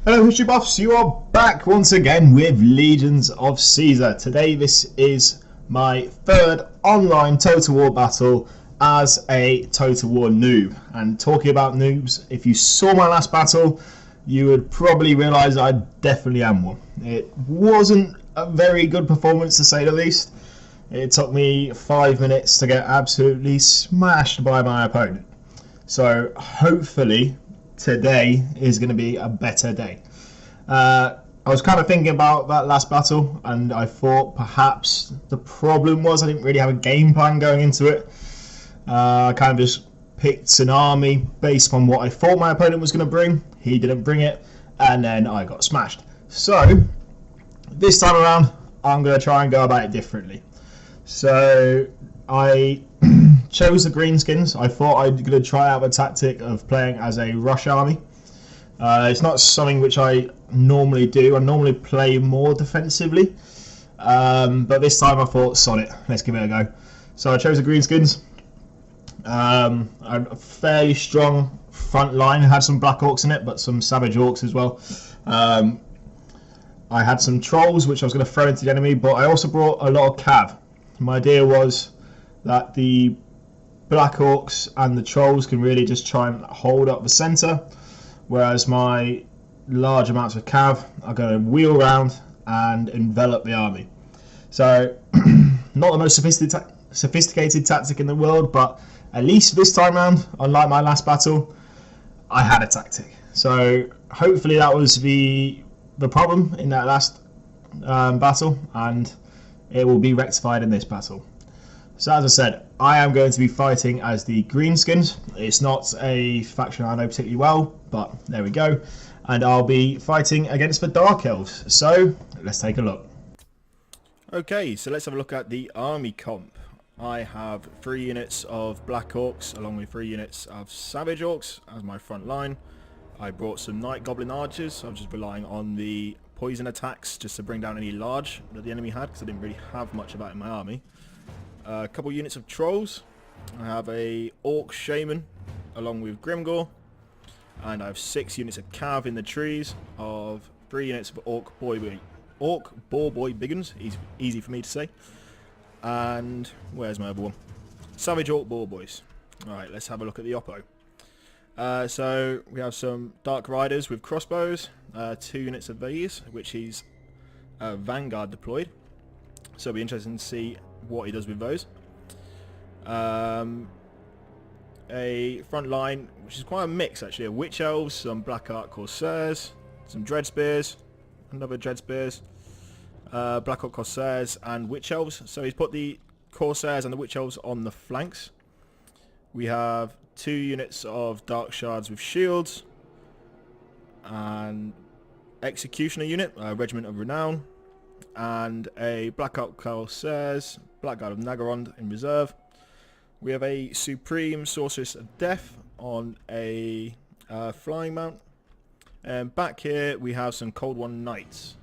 Hello history buffs, you are back once again with Legions of Caesar. Today this is my third online Total War battle as a Total War noob. And talking about noobs, if you saw my last battle, you would probably realise I definitely am one. It wasn't a very good performance to say the least. It took me 5 minutes to get absolutely smashed by my opponent. So hopefully today is going to be a better day. I was kind of thinking about that last battle, and I thought perhaps the problem was I didn't really have a game plan going into it. I kind of just picked an army based on what I thought my opponent was going to bring. He didn't bring it, and then I got smashed. So this time around, I'm going to try and go about it differently. So I chose the Greenskins. I thought I was going to try out the tactic of playing as a rush army. It's not something which I normally do. I normally play more defensively. But this time I thought, sod it, let's give it a go. So I chose the Greenskins. A fairly strong front line. It had some Black Orcs in it, but some Savage Orcs as well. I had some Trolls, which I was going to throw into the enemy, but I also brought a lot of Cav. My idea was that the Black Orcs and the Trolls can really just try and hold up the centre, whereas my large amounts of Cav are going to wheel around and envelop the army. So, not the most sophisticated tactic in the world, but at least this time round, unlike my last battle, I had a tactic. So, hopefully that was the problem in that last battle, and it will be rectified in this battle. So as I said, I am going to be fighting as the Greenskins. It's not a faction I know particularly well, but there we go. And I'll be fighting against the Dark Elves. So let's take a look. Okay, so let's have a look at the army comp. I have 3 units of Black Orcs along with 3 units of Savage Orcs as my front line. I brought some Night Goblin Archers. I'm just relying on the poison attacks just to bring down any large that the enemy had, because I didn't really have much of that in my army. A couple units of Trolls. I have a Orc Shaman along with Grimgor, and I have 6 units of Cav in the trees, of 3 units of Orc Boar Boy Biggins, easy for me to say, and where's my other one? Savage Orc Boar Boys. Alright, let's have a look at the Oppo. So we have some Dark Riders with crossbows, 2 units of these, which he's Vanguard deployed, so it'll be interesting to see what he does with those. A front line which is quite a mix actually, of Witch Elves, some Black Ark Corsairs, some Dread Spears, another Dread Spears, Black Ark Corsairs and Witch Elves. So he's put the Corsairs and the Witch Elves on the flanks. We have 2 units of Dark Shards with shields, and Executioner unit, Regiment of Renown, and a Black Ark Corsairs, Blackguard of Nagarond in reserve. We have a Supreme Sorceress of Death on a flying mount, and back here we have some Cold One Knights.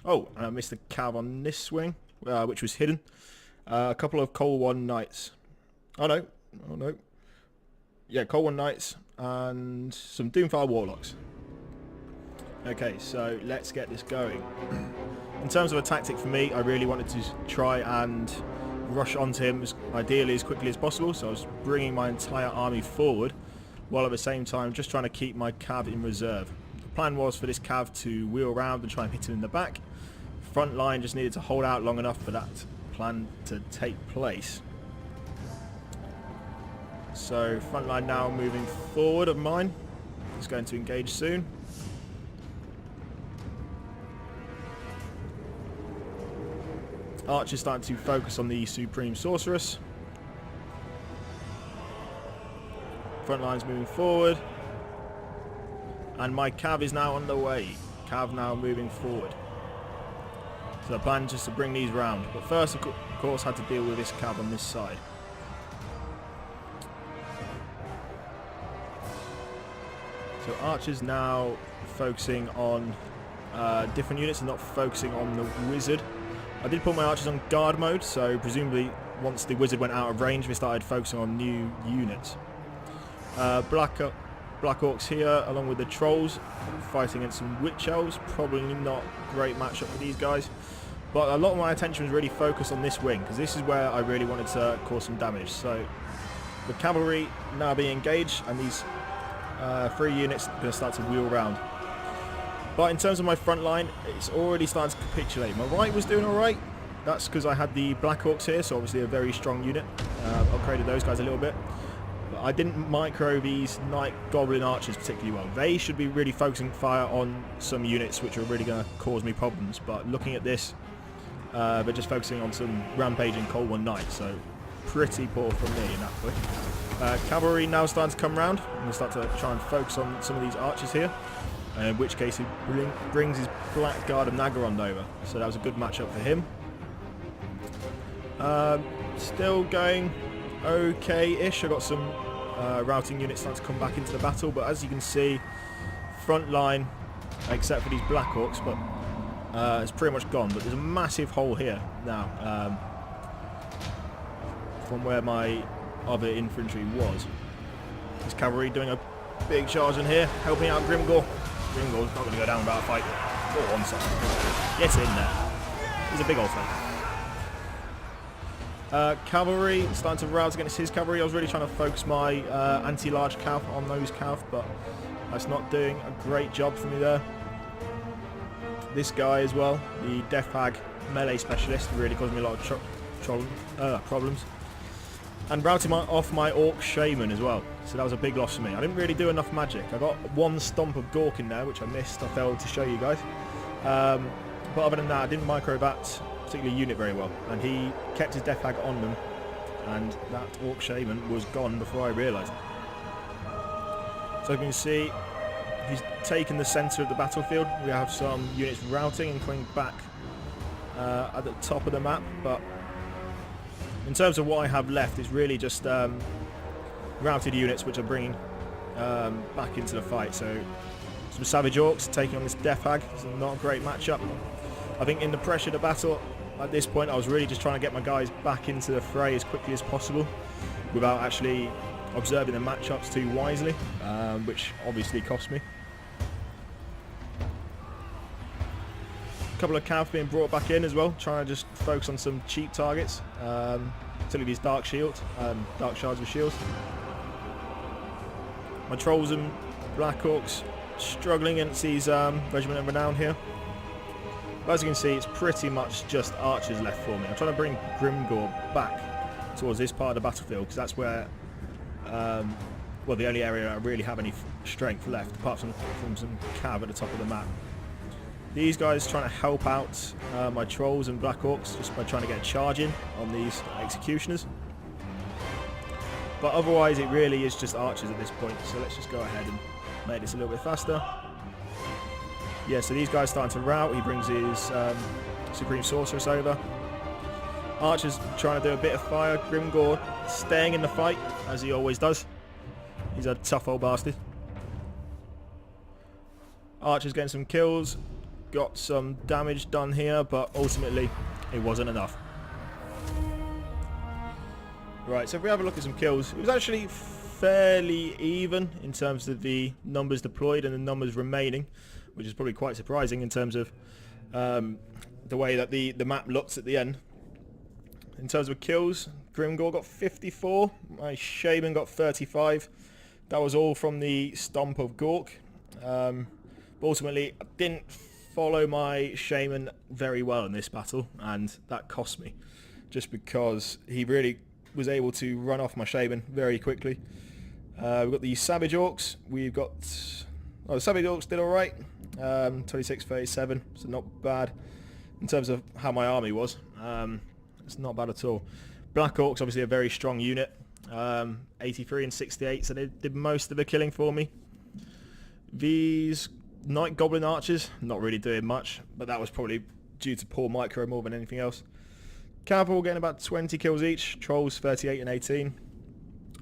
Oh, and I missed the Cav on this swing, which was hidden. A couple of Cold One Knights. Oh no. Yeah, Cold One Knights and some Doomfire Warlocks. Okay, so let's get this going. In terms of a tactic for me, I really wanted to try and rush onto him ideally as quickly as possible, so I was bringing my entire army forward while at the same time just trying to keep my Cav in reserve. The plan was for this Cav to wheel around and try and hit him in the back. Front line just needed to hold out long enough for that plan to take place. So front line now moving forward of mine. It's going to engage soon. Archer's starting to focus on the Supreme Sorceress. Front line's moving forward. And my Cav is now on the way. Cav now moving forward. So the plan is just to bring these round. But first, of course, had to deal with this Cav on this side. So Archer's now focusing on different units and not focusing on the Wizard. I did put my archers on guard mode, so presumably once the wizard went out of range, we started focusing on new units. Black Black Orcs here, along with the Trolls, fighting against some Witch Elves. Probably not a great matchup for these guys. But a lot of my attention was really focused on this wing, because this is where I really wanted to cause some damage. So the cavalry now being engaged, and these 3 units are going to start to wheel around. But in terms of my front line, it's already starting to capitulate. My right was doing alright. That's because I had the Black Orcs here, so obviously a very strong unit. Upgraded those guys a little bit. But I didn't micro these Night Goblin Archers particularly well. They should be really focusing fire on some units which are really going to cause me problems. But looking at this, they're just focusing on some rampaging Cold One Knight, so pretty poor from me in that point. Cavalry now starting to come round. I'm going to start to try and focus on some of these archers here. In which case he brings his Blackguard of Nagorond over. So that was a good matchup for him. Still going okay-ish. I got some routing units starting to come back into the battle, but as you can see, front line, except for these Black Orcs, but it's pretty much gone. But there's a massive hole here now from where my other infantry was. This cavalry doing a big charge in here, helping out Grimgor. Grimgor's not going to go down without a fight. Oh, one second. Get in there. He's a big old fight. Cavalry starting to rouse against his cavalry. I was really trying to focus my anti-large cav on those cav, but that's not doing a great job for me there. This guy as well, the Death Hag melee specialist, really caused me a lot of problems. And routing off my Orc Shaman as well, so that was a big loss for me. I didn't really do enough magic. I got one stomp of Gork in there, which I missed. I failed to show you guys. But other than that, I didn't micro that particular unit very well, and he kept his Death Hag on them, and that Orc Shaman was gone before I realised. So you can see he's taken the centre of the battlefield. We have some units routing and coming back at the top of the map, but in terms of what I have left, it's really just routed units which are bringing back into the fight. So some Savage Orcs taking on this Death Hag. It's not a great matchup. I think in the pressure of the battle, at this point, I was really just trying to get my guys back into the fray as quickly as possible without actually observing the matchups too wisely, which obviously cost me. A couple of cav being brought back in as well, trying to just focus on some cheap targets, particularly these dark shields, dark shards with shields. My Trolls and Black Orcs struggling against these Regiment of Renown here. But as you can see, it's pretty much just archers left for me. I'm trying to bring Grimgor back towards this part of the battlefield, because that's where, well, the only area I really have any strength left, apart from some cav at the top of the map. These guys trying to help out my Trolls and Black Orcs just by trying to get a charge in on these executioners. But otherwise, it really is just archers at this point. So let's just go ahead and make this a little bit faster. Yeah, so these guys starting to rout. He brings his Supreme Sorceress over. Archer's trying to do a bit of fire. Grimgor staying in the fight, as he always does. He's a tough old bastard. Archer's getting some kills. Got some damage done here, but ultimately it wasn't enough. Right, so if we have a look at some kills, it was actually fairly even in terms of the numbers deployed and the numbers remaining, which is probably quite surprising in terms of the way that the map looks at the end. In terms of kills, Grimgor got 54, my Shaman got 35. That was all from the stomp of Gork. But ultimately, I didn't follow my Shaman very well in this battle, and that cost me, just because he really was able to run off my Shaman very quickly. We've got the Savage Orcs. We've got... Oh, the Savage Orcs did alright. 26-37, so not bad in terms of how my army was. It's not bad at all. Black Orcs, obviously a very strong unit. 83 and 68, so they did most of the killing for me. These Night Goblin Archers, not really doing much, but that was probably due to poor micro more than anything else. Cav all getting about 20 kills each. Trolls 38 and 18.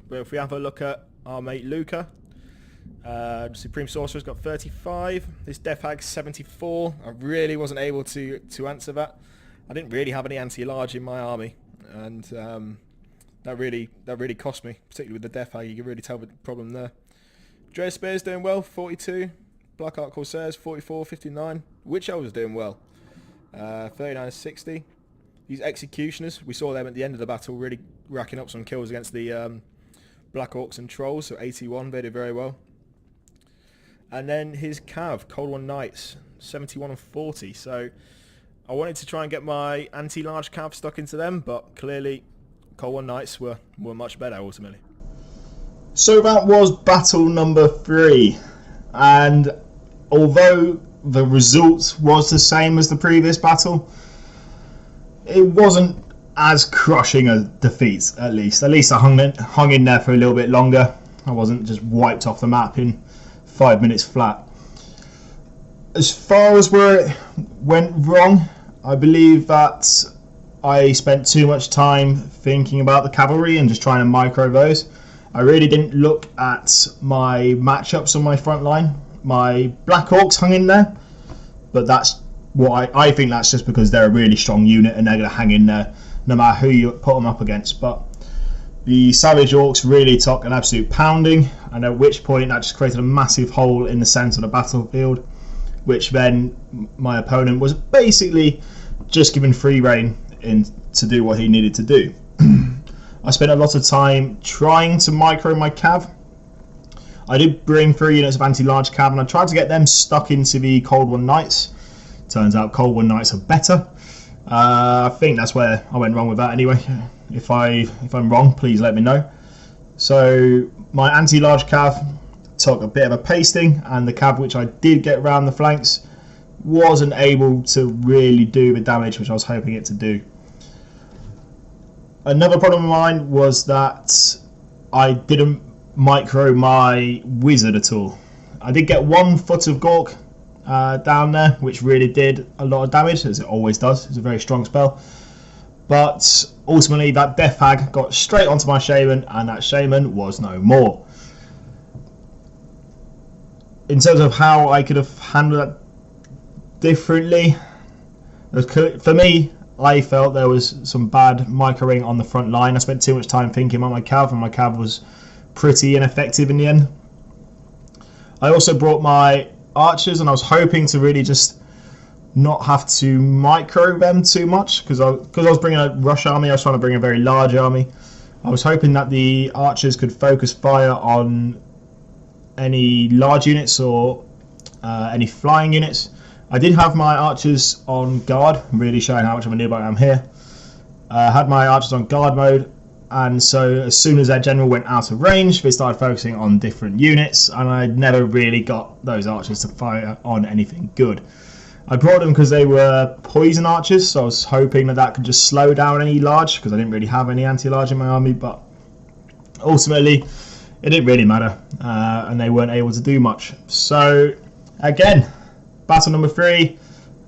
But if we have a look at our mate Luca, Supreme Sorcerer's got 35. This Death Hag 74. I really wasn't able to answer that. I didn't really have any anti-large in my army, and that really cost me, particularly with the Death Hag. You can really tell the problem there. Dre Spears doing well, 42. Black Ark Corsairs, 44, 59. Witch Elves doing well, 39, 60. These Executioners, we saw them at the end of the battle really racking up some kills against the Black Orcs and Trolls, so 81, they did very well. And then his Cav, Cold One Knights, 71 and 40. So I wanted to try and get my anti-large Cav stuck into them, but clearly Cold One Knights were much better ultimately. So that was battle number 3, and although the result was the same as the previous battle, it wasn't as crushing a defeat. At least I hung in there for a little bit longer. I wasn't just wiped off the map in 5 minutes flat. As far as where it went wrong, I believe that I spent too much time thinking about the cavalry and just trying to micro those. I really didn't look at my matchups on my front line. My Black Orcs hung in there, but that's what I think that's just because they're a really strong unit and they're going to hang in there no matter who you put them up against. But the Savage Orcs really took an absolute pounding, and at which point that just created a massive hole in the centre of the battlefield, which then my opponent was basically just given free rein to do what he needed to do. I spent a lot of time trying to micro my Cav. I did bring 3 units of anti-large Cav, and I tried to get them stuck into the Cold One Knights. Turns out Cold One Knights are better. I think that's where I went wrong with that anyway. If I'm wrong, please let me know. So my anti-large Cav took a bit of a pasting, and the Cav which I did get around the flanks wasn't able to really do the damage which I was hoping it to do. Another problem of mine was that I didn't micro my wizard at all. I did get 1 foot of Gork down there, which really did a lot of damage, as it always does. It's a very strong spell. But ultimately that Death Hag got straight onto my Shaman, and that Shaman was no more. In terms of how I could have handled that differently, for me, I felt there was some bad microing on the front line. I spent too much time thinking about my Cav, and my Cav was pretty ineffective in the end. I also brought my archers, and I was hoping to really just not have to micro them too much, because I was bringing a rush army. I was trying to bring a very large army. I was hoping that the archers could focus fire on any large units or any flying units. I did have my archers on guard, really showing how much of a noob I am here. I had my archers on guard mode, and so as soon as their general went out of range, they started focusing on different units, and I never really got those archers to fire on anything good. I brought them because they were poison archers, so I was hoping that could just slow down any large, because I didn't really have any anti-large in my army, but ultimately it didn't really matter, and they weren't able to do much. So again, battle number 3,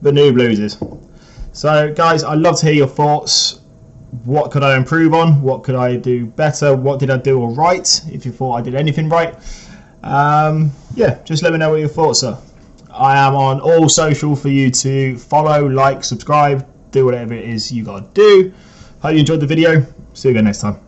the noob loses. So guys, I'd love to hear your thoughts. What could I improve on? What could I do better? What did I do all right? If you thought I did anything right, yeah, just let me know what your thoughts are. I am on all social for you to follow, like, subscribe, do whatever it is you gotta do. Hope you enjoyed the video. See you again next time.